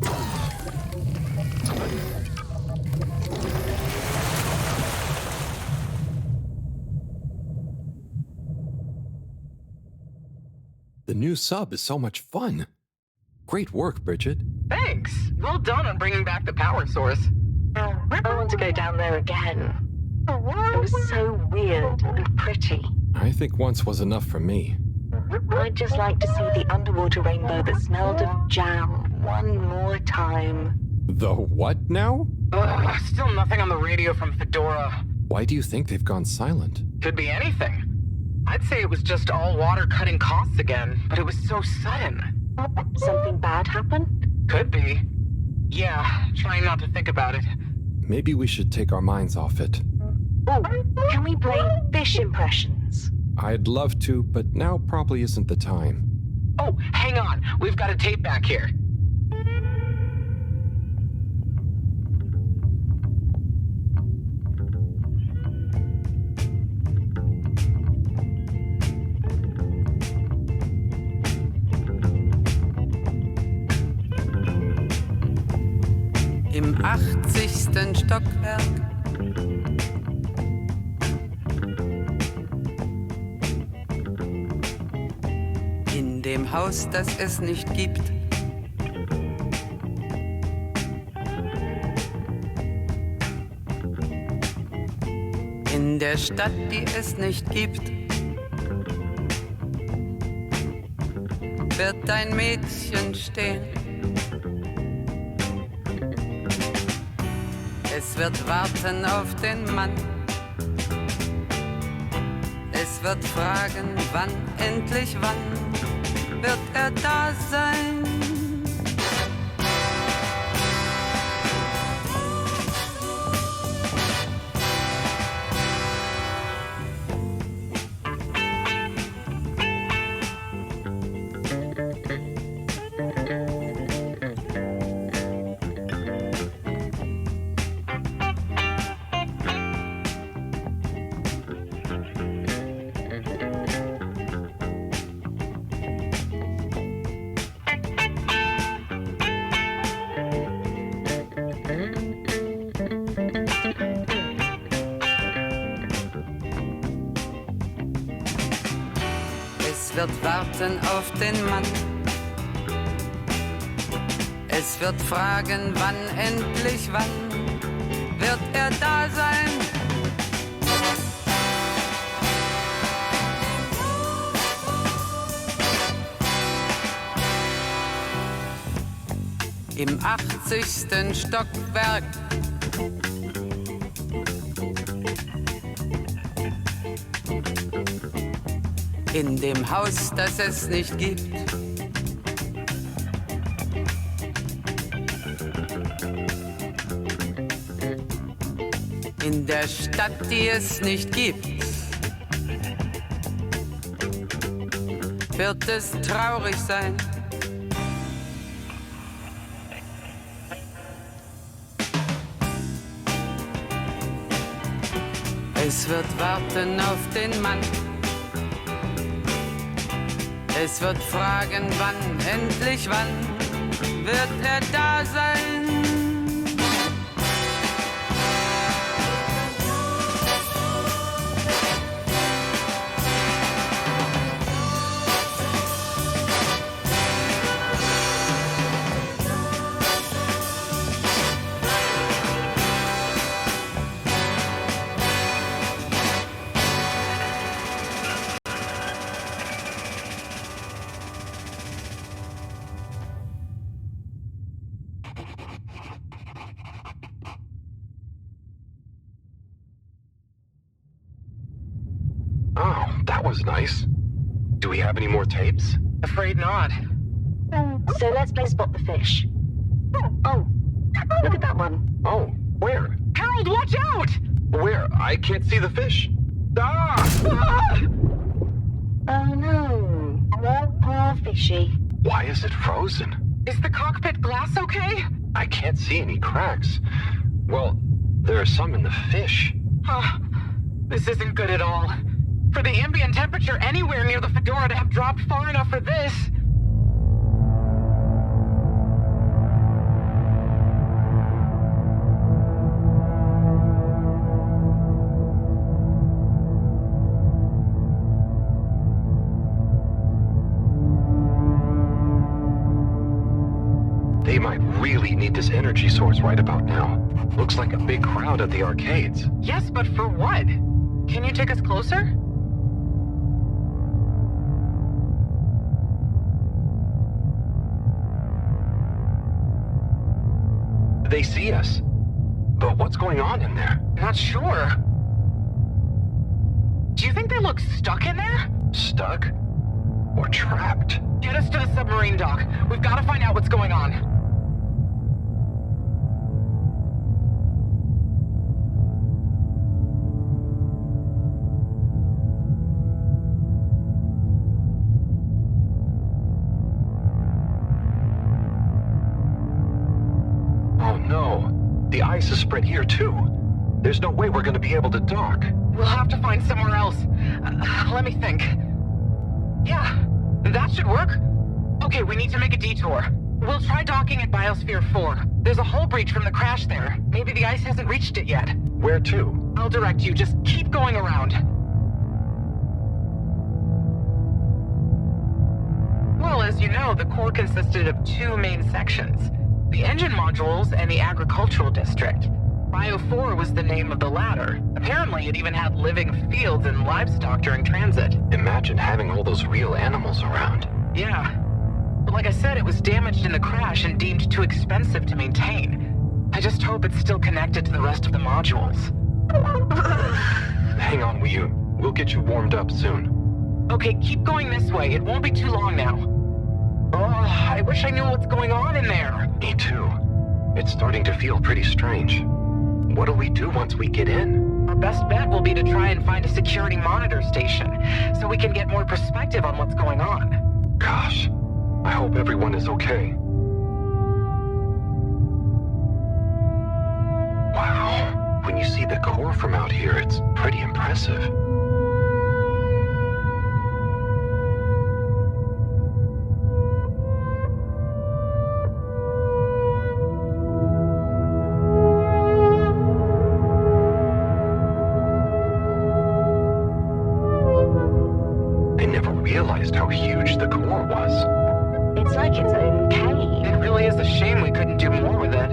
The new sub is so much fun. Great work, Bridget. Thanks. Well done on bringing back the power source. I want to go down there again. It was so weird and pretty. I think once was enough for me. I'd just like to see the underwater rainbow that smelled of jam one more time. The what now? Still nothing on the radio from Fedora. Why do you think they've gone silent? Could be anything. I'd say it was just all water cutting costs again, but it was so sudden. Something bad happened? Could be. Yeah, trying not to think about it. Maybe we should take our minds off it. Oh, can we play fish impressions? I'd love to, but now probably isn't the time. Oh, hang on. We've got a tape back here. Im 80. Stockwerk. In dem Haus, das es nicht gibt. In der Stadt, die es nicht gibt. wird ein Mädchen stehen. Es wird warten auf den Mann. Es wird fragen, wann, endlich wann wird er da sein? Es wird warten auf den Mann. Es wird fragen, wann, endlich wann wird er da sein? Im 80. Stockwerk. In dem Haus, das es nicht gibt. In der Stadt, die es nicht gibt. Wird es traurig sein. Es wird warten auf den Mann. Es wird fragen, wann, endlich wann wird er da sein? Was nice. Do we have any more tapes? Afraid not. So let's play Spot the Fish. Oh, look at that one. Oh, where? Harold, watch out! Where? I can't see the fish. Ah! Ah! Oh no, poor fishy. Why is it frozen? Is the cockpit glass okay? I can't see any cracks. Well, there are some in the fish. This isn't good at all. For the ambient temperature anywhere near the Fedora to have dropped far enough for this. They might really need this energy source right about now. Looks like a big crowd at the arcades. Yes, but for what? Can you take us closer? They see us. But what's going on in there? Not sure. Do you think they look stuck in there? Stuck? Or trapped? Get us to the submarine dock. We've got to find out what's going on. The ice is spread here, too. There's no way we're going to be able to dock. We'll have to find somewhere else. Let me think. Yeah, that should work. Okay, we need to make a detour. We'll try docking at Biosphere 4. There's a hull breach from the crash there. Maybe the ice hasn't reached it yet. Where to? I'll direct you. Just keep going around. Well, as you know, the core consisted of two main sections. The engine modules and the agricultural district. Bio 4 was the name of the latter. Apparently, it even had living fields and livestock during transit. Imagine having all those real animals around. Yeah. Like I said, it was damaged in the crash and deemed too expensive to maintain. I just hope it's still connected to the rest of the modules. Hang on, we'll get you warmed up soon. Okay, keep going this way. It won't be too long now. Oh, I wish I knew what's going on in there. Me too. It's starting to feel pretty strange. What'll we do once we get in? Our best bet will be to try and find a security monitor station, so we can get more perspective on what's going on. Gosh, I hope everyone is okay. Wow, when you see the core from out here, it's pretty impressive. How huge the core was. It's like its own cave. It really is a shame we couldn't do more with it.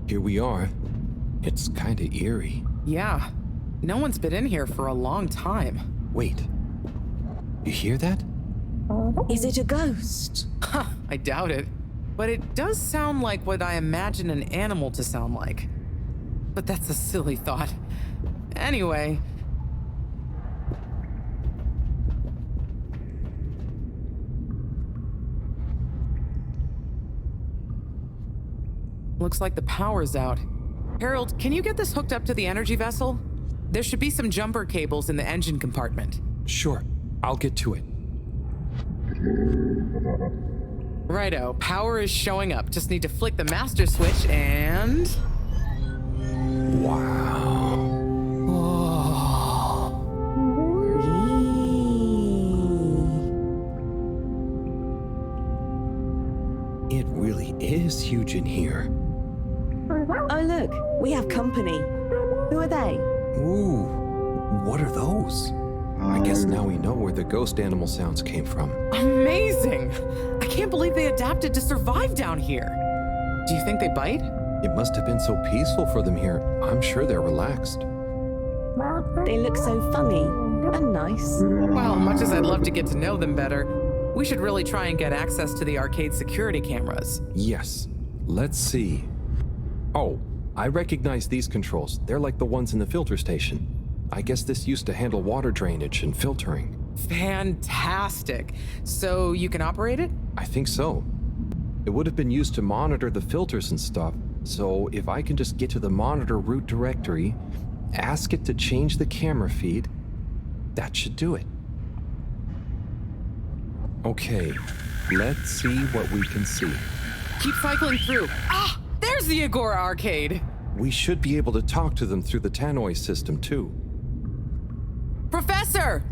Here we are. It's kinda eerie. Yeah. No one's been in here for a long time. Wait. You hear that? Is it a ghost? Huh, I doubt it. But it does sound like what I imagine an animal to sound like. But that's a silly thought. Anyway. Looks like the power's out. Harold, can you get this hooked up to the energy vessel? There should be some jumper cables in the engine compartment. Sure, I'll get to it. Righto, power is showing up. Just need to flick the master switch and... Wow. It really is huge in here. Oh look, we have company. Who are they? Ooh, what are those? I guess now we know where the ghost animal sounds came from. Amazing! I can't believe they adapted to survive down here. Do you think they bite? It must have been so peaceful for them here. I'm sure they're relaxed. They look so funny and nice. Well, much as I'd love to get to know them better, we should really try and get access to the arcade security cameras. Yes. Let's see. Oh, I recognize these controls. They're like the ones in the filter station. I guess this used to handle water drainage and filtering. Fantastic. So you can operate it? I think so. It would have been used to monitor the filters and stuff. So if I can just get to the monitor root directory, ask it to change the camera feed, that should do it. Okay, let's see what we can see. Keep cycling through. Ah, there's the Agora arcade. We should be able to talk to them through the tannoy system too. Professor!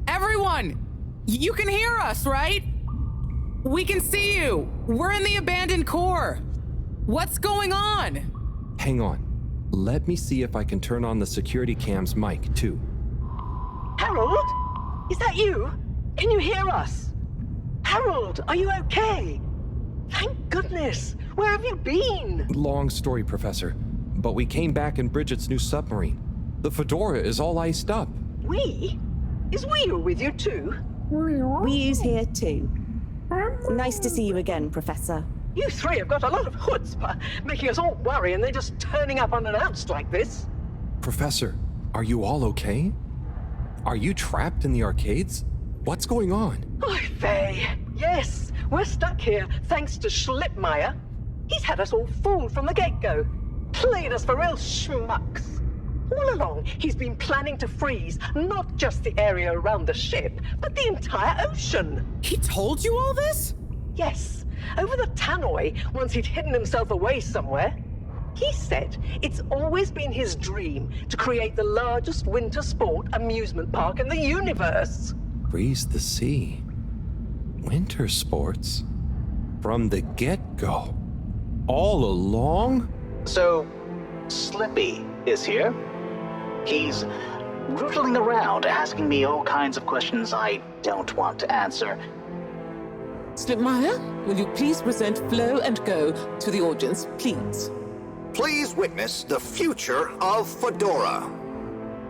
Everyone! You can hear us, right? We can see you. We're in the abandoned core. What's going on? Hang on. Let me see if I can turn on the security cam's mic too. Harold? Is that you? Can you hear us? Harold, are you okay? Thank goodness. Where have you been? Long story, Professor. But we came back in Bridget's new submarine. The Fedora is all iced up. We? Is we with you too? We's here too. Nice to see you again, Professor. You three have got a lot of chutzpah, making us all worry and they're just turning up unannounced like this. Professor, are you all okay? Are you trapped in the arcades? What's going on? Oy vey. Yes, we're stuck here thanks to Schlipmeyer. He's had us all fooled from the get-go. Played us for real schmucks. All along, he's been planning to freeze not just the area around the ship, but the entire ocean. He told you all this? Yes, over the tannoy, once he'd hidden himself away somewhere. He said it's always been his dream to create the largest winter sport amusement park in the universe. Freeze the sea. Winter sports? From the get-go? All along? So, Slippy is here. He's rootling around, asking me all kinds of questions I don't want to answer. Slipmeyer, will you please present Flow and Go to the audience, please? Please witness the future of Fedora.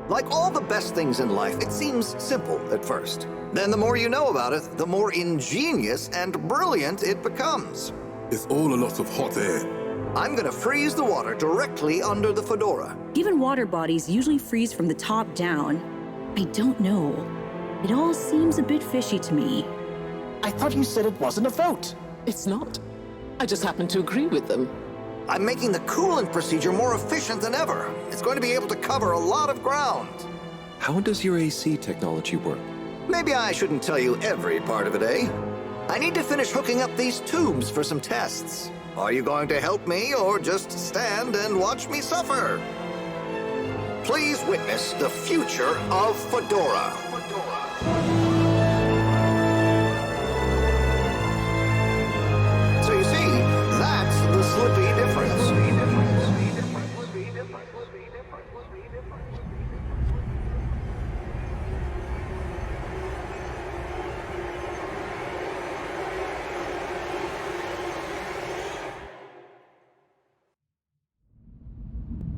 Like all the best things in life, it seems simple at first. Then the more you know about it, the more ingenious and brilliant it becomes. It's all a lot of hot air. I'm gonna freeze the water directly under the Fedora. Given water bodies usually freeze from the top down, I don't know. It all seems a bit fishy to me. I thought you said it wasn't a vote. It's not. I just happen to agree with them. I'm making the coolant procedure more efficient than ever. It's going to be able to cover a lot of ground. How does your AC technology work? Maybe I shouldn't tell you every part of it, eh? I need to finish hooking up these tubes for some tests. Are you going to help me or just stand and watch me suffer? Please witness the future of Fedora. So you see, that's the Slippy difference.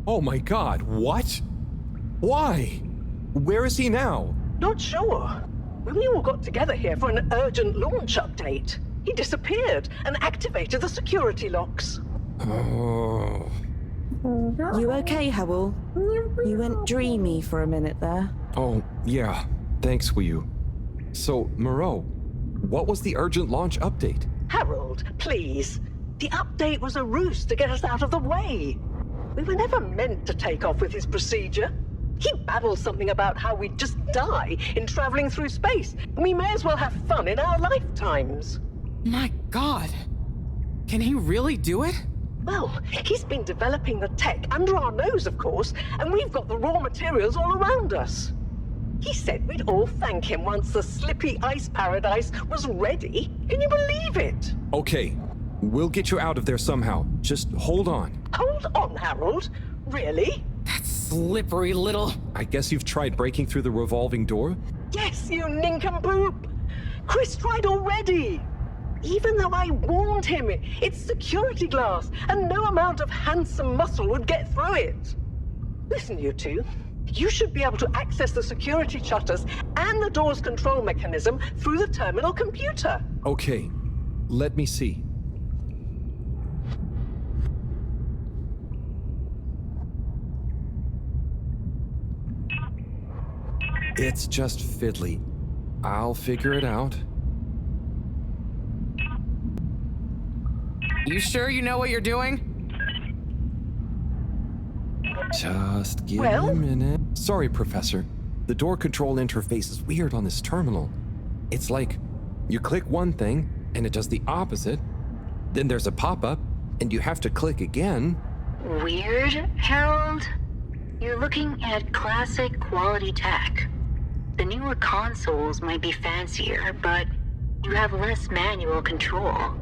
Oh my God, what? Why? Where is he now? Not sure. When we all got together here for an urgent launch update, he disappeared and activated the security locks. Oh. You okay, Howell? You went dreamy for a minute there. Oh, yeah. Thanks, Wiyu. So, Moreau, what was the urgent launch update? Harold, please. The update was a ruse to get us out of the way. We were never meant to take off with his procedure. He babbled something about how we'd just die in traveling through space, and we may as well have fun in our lifetimes. My God. Can he really do it? Well, he's been developing the tech under our nose, of course, and we've got the raw materials all around us. He said we'd all thank him once the Slippy Ice Paradise was ready. Can you believe it? Okay, we'll get you out of there somehow. Just hold on. Hold on, Harold. Really? That slippery little... I guess you've tried breaking through the revolving door? Yes, you nincompoop! Chris tried already! Even though I warned him, it's security glass, and no amount of handsome muscle would get through it. Listen, you two. You should be able to access the security shutters and the door's control mechanism through the terminal computer. Okay, let me see. It's just fiddly. I'll figure it out. You sure you know what you're doing? Just give me a minute. Sorry, Professor. The door control interface is weird on this terminal. It's like you click one thing and it does the opposite. Then there's a pop-up and you have to click again. Weird, Harold? You're looking at classic quality tech. The newer consoles might be fancier, but you have less manual control.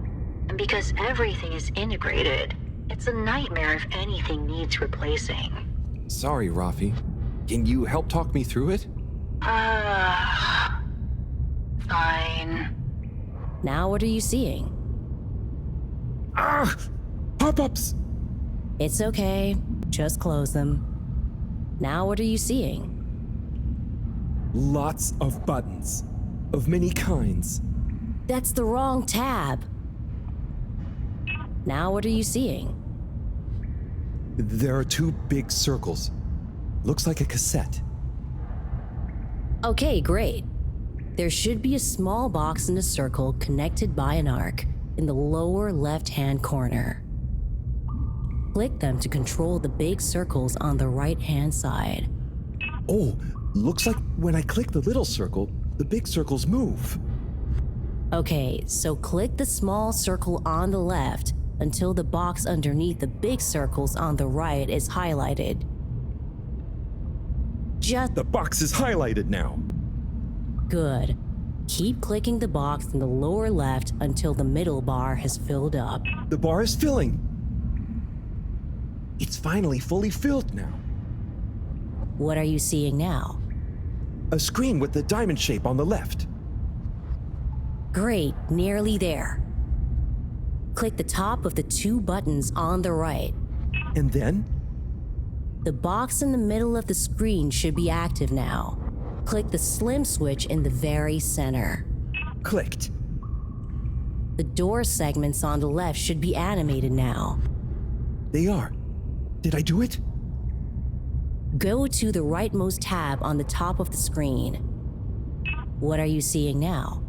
And because everything is integrated, it's a nightmare if anything needs replacing. Sorry, Rafi. Can you help talk me through it? Fine. Now what are you seeing? Ah! Pop-ups! It's okay. Just close them. Now what are you seeing? Lots of buttons. Of many kinds. That's the wrong tab. Now what are you seeing? There are two big circles. Looks like a cassette. Okay, great. There should be a small box in a circle connected by an arc in the lower left-hand corner. Click them to control the big circles on the right-hand side. Oh, looks like when I click the little circle, the big circles move. Okay, so click the small circle on the left until the box underneath the big circles on the right is highlighted. The box is highlighted now. Good. Keep clicking the box in the lower left until the middle bar has filled up. The bar is filling. It's finally fully filled now. What are you seeing now? A screen with the diamond shape on the left. Great, nearly there. Click the top of the two buttons on the right. And then? The box in the middle of the screen should be active now. Click the slim switch in the very center. Clicked. The door segments on the left should be animated now. They are. Did I do it? Go to the rightmost tab on the top of the screen. What are you seeing now?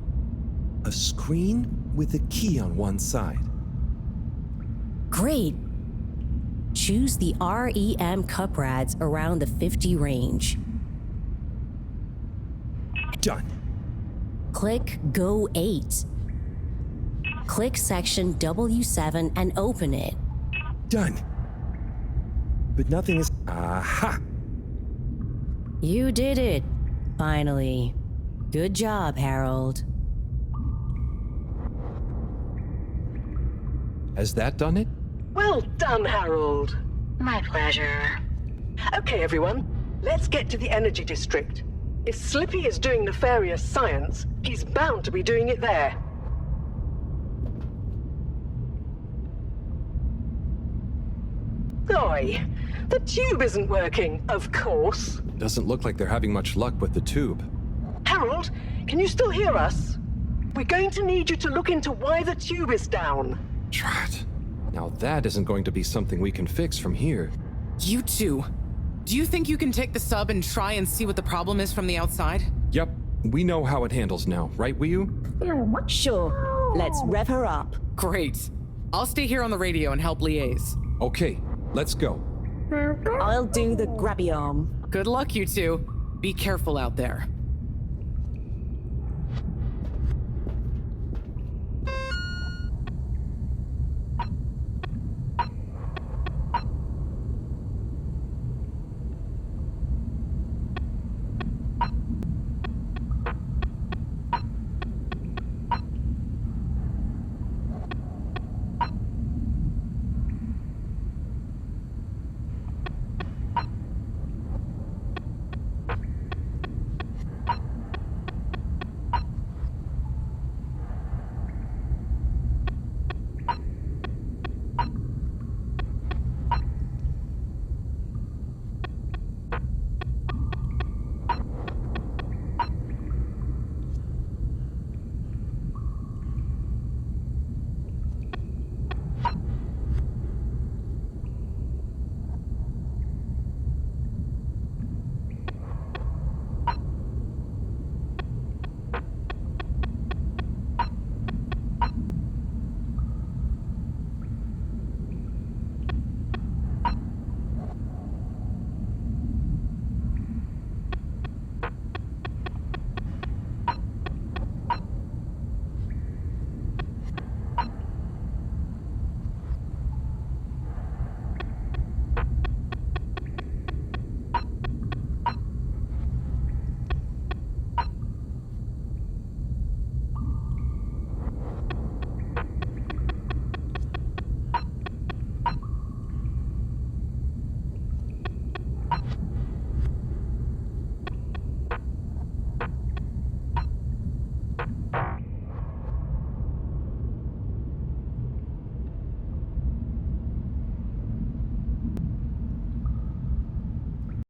A screen with a key on one side. Great! Choose the REM cup rads around the 50 range. Done. Click Go 8. Click section W7 and open it. Done. But nothing is... Aha! You did it, finally. Good job, Harold. Has that done it? Well done, Harold. My pleasure. Okay, everyone, let's get to the energy district. If Slippy is doing nefarious science, he's bound to be doing it there. Oi, the tube isn't working, of course. Doesn't look like they're having much luck with the tube. Harold, can you still hear us? We're going to need you to look into why the tube is down. Drat. Now that isn't going to be something we can fix from here. You two. Do you think you can take the sub and try and see what the problem is from the outside? Yep. We know how it handles now, right, Wiyu? Sure. Let's rev her up. Great. I'll stay here on the radio and help liaise. Okay, let's go. I'll do the grabby arm. Good luck, you two. Be careful out there.